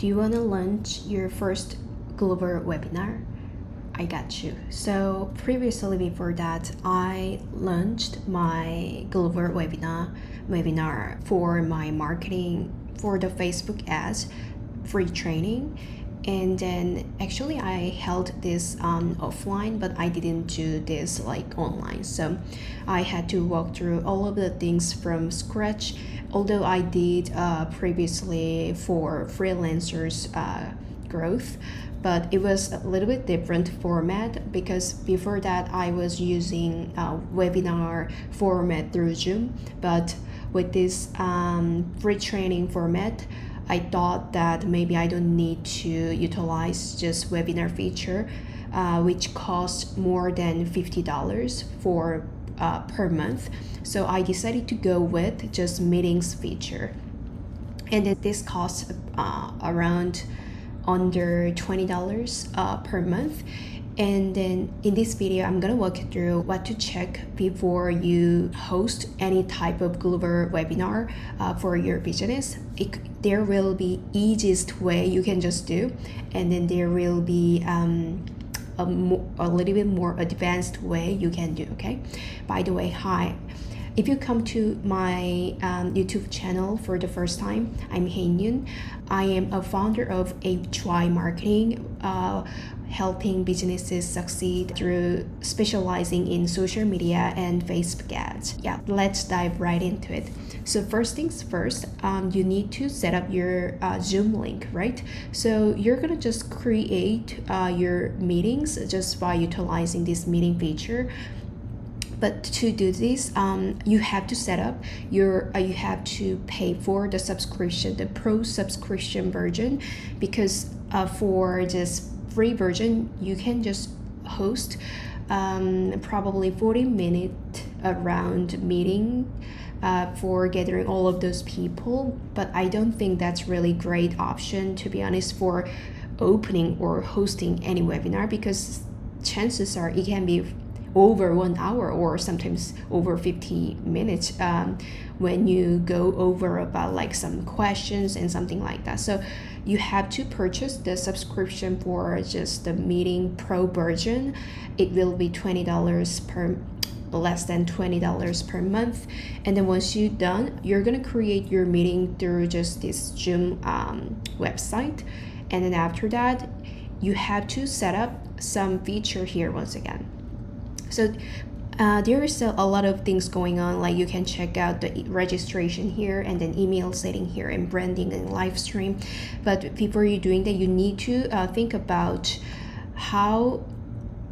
Do you want to launch your first global webinar? I got you. So previously before that, I launched my global webinar for my marketing for the Facebook ads free training. And then actually I held this offline, but I didn't do this like online. So I had to walk through all of the things from scratch, although I did previously for freelancers growth, but it was a little bit different format because before that I was using webinar format through Zoom, but with this free training format, I thought that maybe I don't need to utilize just webinar feature, which costs more than $50 for per month. So I decided to go with just meetings feature, and then this costs around under $20 per month. And then in this video, I'm gonna walk you through what to check before you host any type of global webinar for your business. There will be easiest way you can just do, and then there will be a little bit more advanced way you can do, okay? By the way, hi. If you come to my YouTube channel for the first time, I'm Hyein. I am a founder of HY Marketing, helping businesses succeed through specializing in social media and Facebook ads. Yeah, let's dive right into it. So first things first, you need to set up your Zoom link, right? So you're gonna just create your meetings just by utilizing this meeting feature. But to do this, you have to set up you have to pay for the subscription, the pro subscription version, because for this free version, you can just host probably 40-minute around meeting for gathering all of those people. But I don't think that's really great option, to be honest, for opening or hosting any webinar, because chances are it can be over 1 hour or sometimes over 50 minutes when you go over about like some questions and something like that. So you have to purchase the subscription for just the meeting pro version. It will be $20 per less than $20 per month. And then once you're done, you're gonna create your meeting through just this Zoom website. And then after that, you have to set up some feature here once again. So there is a lot of things going on, like you can check out the registration here and then email setting here and branding and live stream. But before you're doing that, you need to think about how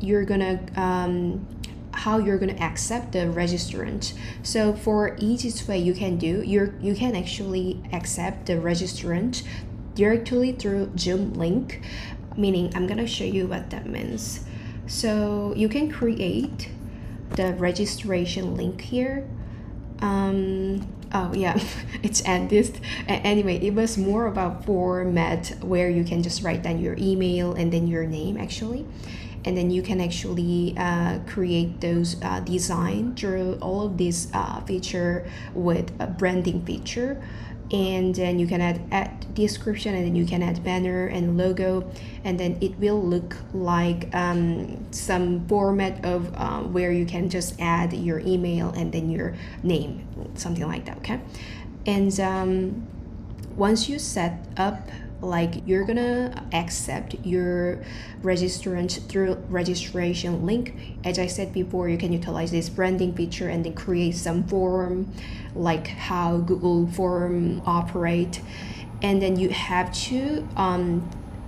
you're gonna accept the registrant. So for easiest way you can do, you can actually accept the registrant directly through Zoom link, meaning I'm gonna show you what that means. So you can create the registration link here. Oh yeah, it's ended. Anyway, it was more about format where you can just write down your email and then your name actually. And then you can actually create those design through all of these feature with a branding feature. And then you can add description, and then you can add banner and logo, and then it will look like some format of where you can just add your email and then your name, something like that, okay? And once you set up, like you're gonna accept your registrant through registration link. As I said before, you can utilize this branding feature and then create some form, like how Google form operate. And then you have to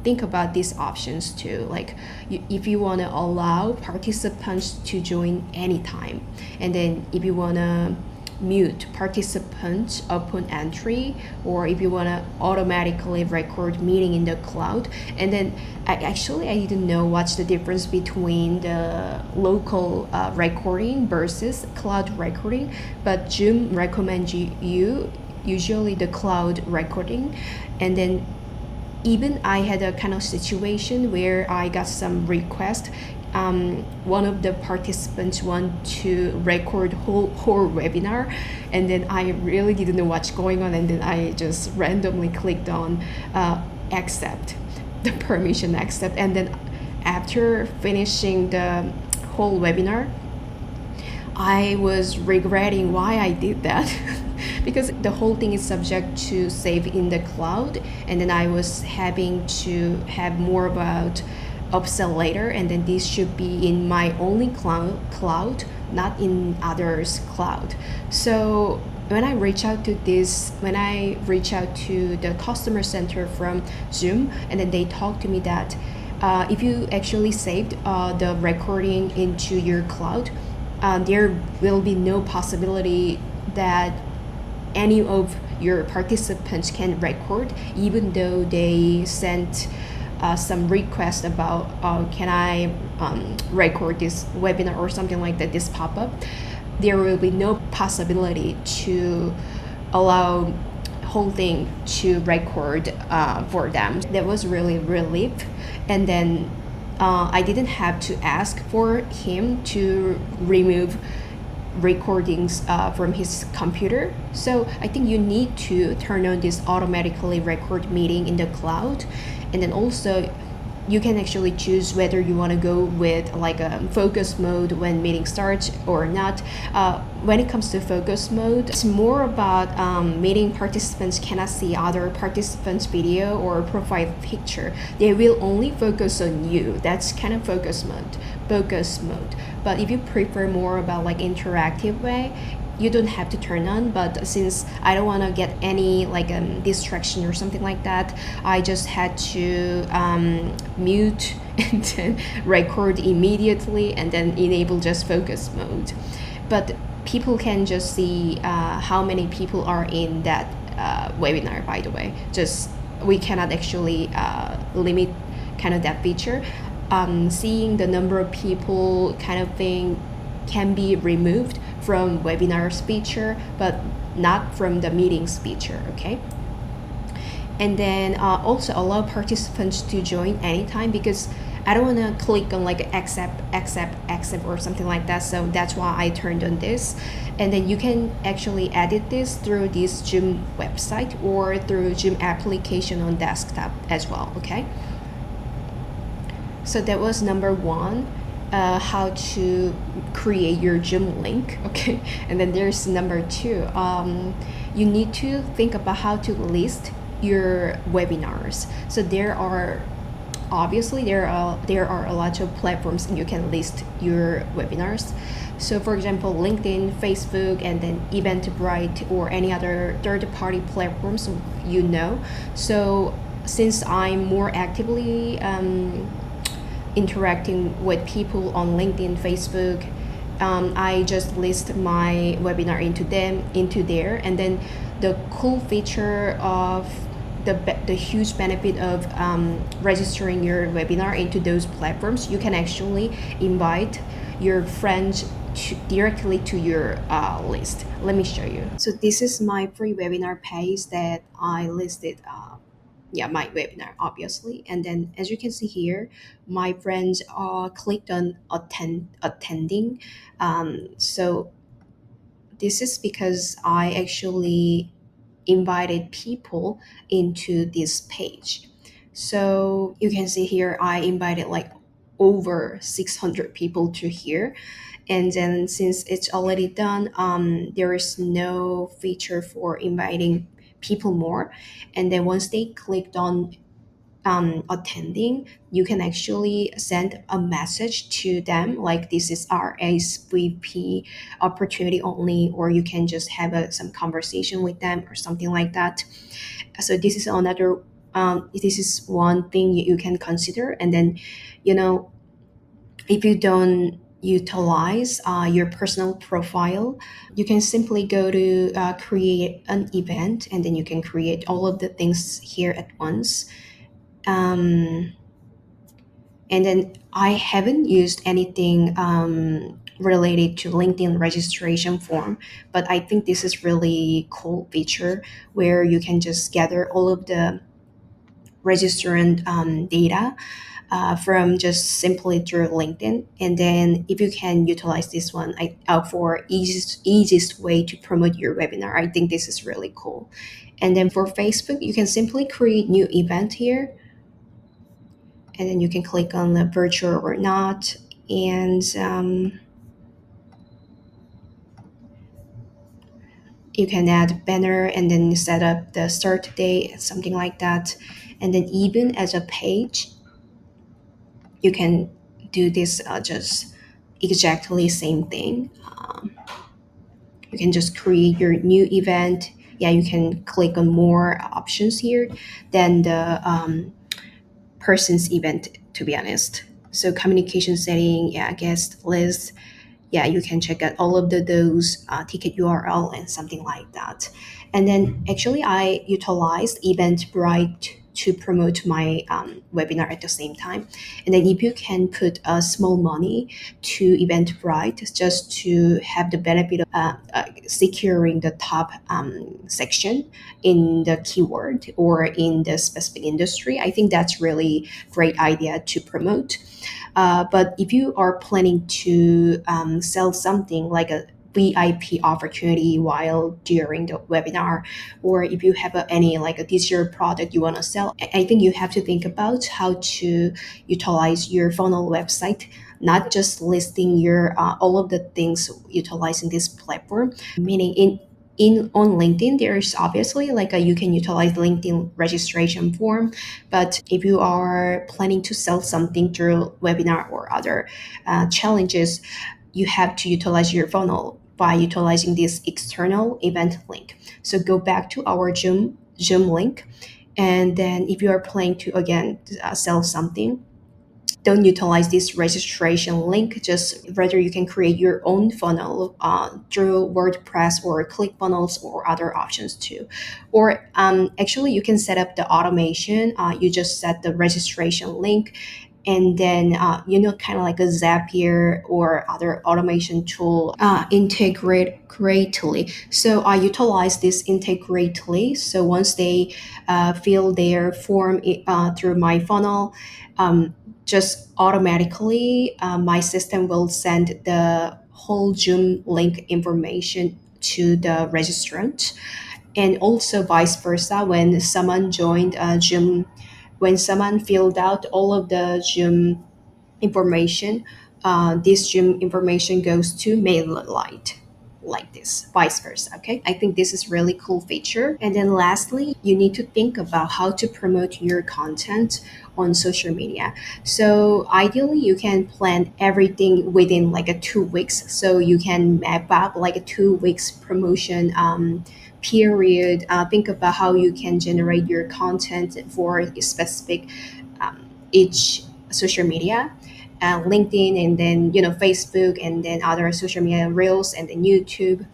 think about these options too, like if you want to allow participants to join anytime, and then if you want to mute participants upon entry, or if you want to automatically record meeting in the cloud. And then I didn't know what's the difference between the local recording versus cloud recording, but Zoom recommends you usually the cloud recording. And then even I had a kind of situation where I got some request. One of the participants want to record whole webinar, and then I really didn't know what's going on, and then I just randomly clicked on accept the permission accept, and then after finishing the whole webinar, I was regretting why I did that because the whole thing is subject to save in the cloud, and then I was having to have more about upsell later, and then this should be in my only cloud, not in others cloud. So when I reach out to the customer center from Zoom, and then they talk to me that if you actually saved the recording into your cloud, there will be no possibility that any of your participants can record, even though they sent some request about can I record this webinar or something like that, this pop-up. There will be no possibility to allow whole thing to record for them. That was really relief. And then I didn't have to ask for him to remove recordings from his computer. So I think you need to turn on this automatically record meeting in the cloud, and then also you can actually choose whether you want to go with like a focus mode when meeting starts or not. When it comes to focus mode, it's more about meeting participants cannot see other participants' video or profile picture. They will only focus on you. That's kind of focus mode. But if you prefer more about like interactive way, you don't have to turn on. But since I don't want to get any like distraction or something like that, I just had to mute and then record immediately and then enable just focus mode. But people can just see how many people are in that webinar, by the way. Just we cannot actually limit kind of that feature. Seeing the number of people kind of thing can be removed from webinars feature, but not from the meetings feature, okay? And then also allow participants to join anytime, because I don't want to click on like accept or something like that. So that's why I turned on this. And then you can actually edit this through this Zoom website or through Zoom application on desktop as well, okay? So that was number one, how to create your Zoom link, okay? And then there's number two, you need to think about how to list your webinars. So there are a lot of platforms you can list your webinars. So for example, LinkedIn, Facebook, and then Eventbrite or any other third-party platforms, you know. So since I'm more actively interacting with people on LinkedIn, Facebook, I just list my webinar into there. And then the cool feature of the huge benefit of registering your webinar into those platforms, you can actually invite your friends directly to your list. Let me show you. So this is my free webinar page that I listed my webinar, obviously. And then as you can see here, my friends clicked on attending. So this is because I actually invited people into this page. So you can see here, I invited like over 600 people to here. And then since it's already done, there is no feature for inviting people more. And then once they clicked on attending, you can actually send a message to them like this is our SVP opportunity only, or you can just have some conversation with them or something like that. So this is another this is one thing you can consider. And then, you know, if you don't utilize your personal profile, you can simply go to create an event, and then you can create all of the things here at once. um, and then I haven't used anything related to LinkedIn registration form, but I think this is really cool feature where you can just gather all of the registrant data from just simply through LinkedIn. And then if you can utilize this one for easiest way to promote your webinar, I think this is really cool. And then for Facebook, you can simply create new event here, and then you can click on the virtual or not, and you can add banner and then set up the start date, something like that. And then even as a page, you can do this just exactly same thing. You can just create your new event. Yeah, you can click on more options here than the person's event, to be honest. So communication setting, yeah, guest list, yeah, you can check out all of those ticket URL and something like that. And then actually I utilized Eventbrite to promote my webinar at the same time. And then if you can put a small money to Eventbrite just to have the benefit of securing the top section in the keyword or in the specific industry, I think that's really great idea to promote. But if you are planning to sell something like a VIP opportunity while during the webinar, or if you have any like a digital product you want to sell, I think you have to think about how to utilize your funnel website, not just listing your all of the things utilizing this platform. Meaning in on LinkedIn, there's obviously like a you can utilize LinkedIn registration form, but if you are planning to sell something through webinar or other challenges, you have to utilize your funnel by utilizing this external event link. So go back to our Zoom link, and then if you are planning to again sell something, don't utilize this registration link. Just rather you can create your own funnel through WordPress or ClickFunnels or other options too. Or actually you can set up the automation. You just set the registration link, and then kind of like a Zapier or other automation tool integrate greatly. So I utilize this integrately. So once they fill their form through my funnel, just automatically my system will send the whole Zoom link information to the registrant, and also vice versa. When someone joined Zoom, when someone filled out all of the Zoom information, this Zoom information goes to MailerLite, like this, vice versa. Okay, I think this is really cool feature. And then lastly, you need to think about how to promote your content on social media. So ideally, you can plan everything within like a 2 weeks. So you can map up like a 2 weeks promotion period. Think about how you can generate your content for a specific each social media, LinkedIn, and then Facebook, and then other social media reels, and then YouTube.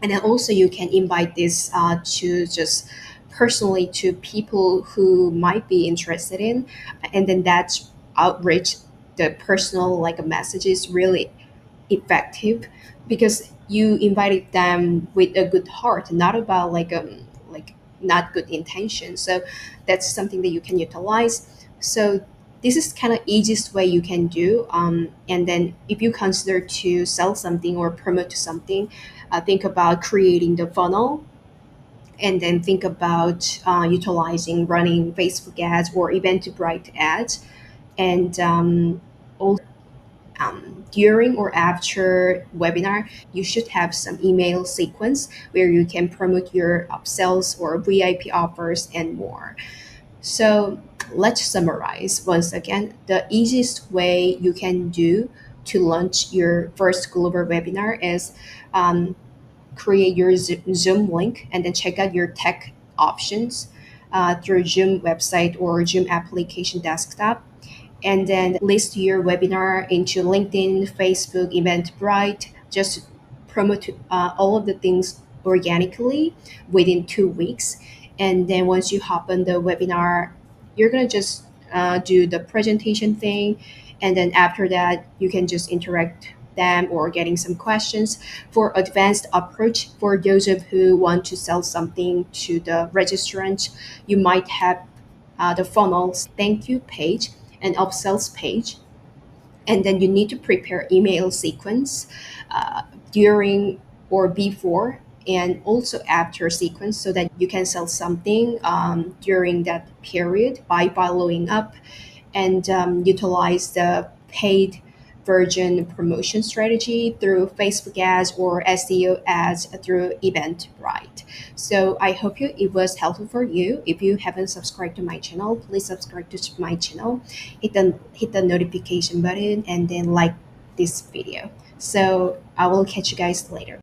And then also you can invite this to just personally to people who might be interested in, and then that's outreach. The personal like a message is really effective because you invited them with a good heart, not about like not good intention. So that's something that you can utilize. So this is kind of easiest way you can do. And then if you consider to sell something or promote something, think about creating the funnel, and then think about utilizing running Facebook ads or Eventbrite ads, and during or after webinar, you should have some email sequence where you can promote your upsells or VIP offers and more. So let's summarize once again. The easiest way you can do to launch your first global webinar is um, create your Zoom link and then check out your tech options through Zoom website or Zoom application desktop, and then list your webinar into LinkedIn, Facebook, Eventbrite. Just promote all of the things organically within 2 weeks. And then once you hop on the webinar, you're gonna just do the presentation thing, and then after that, you can just interact them or getting some questions. For advanced approach, for those of who want to sell something to the registrant, you might have the funnels thank you page and upsells page, and then you need to prepare email sequence during or before and also after sequence so that you can sell something during that period by following up and utilize the paid version promotion strategy through Facebook ads or SEO ads through Eventbrite. So I hope it was helpful for you. If you haven't subscribed to my channel, please subscribe to my channel. Hit the notification button and then like this video. So I will catch you guys later.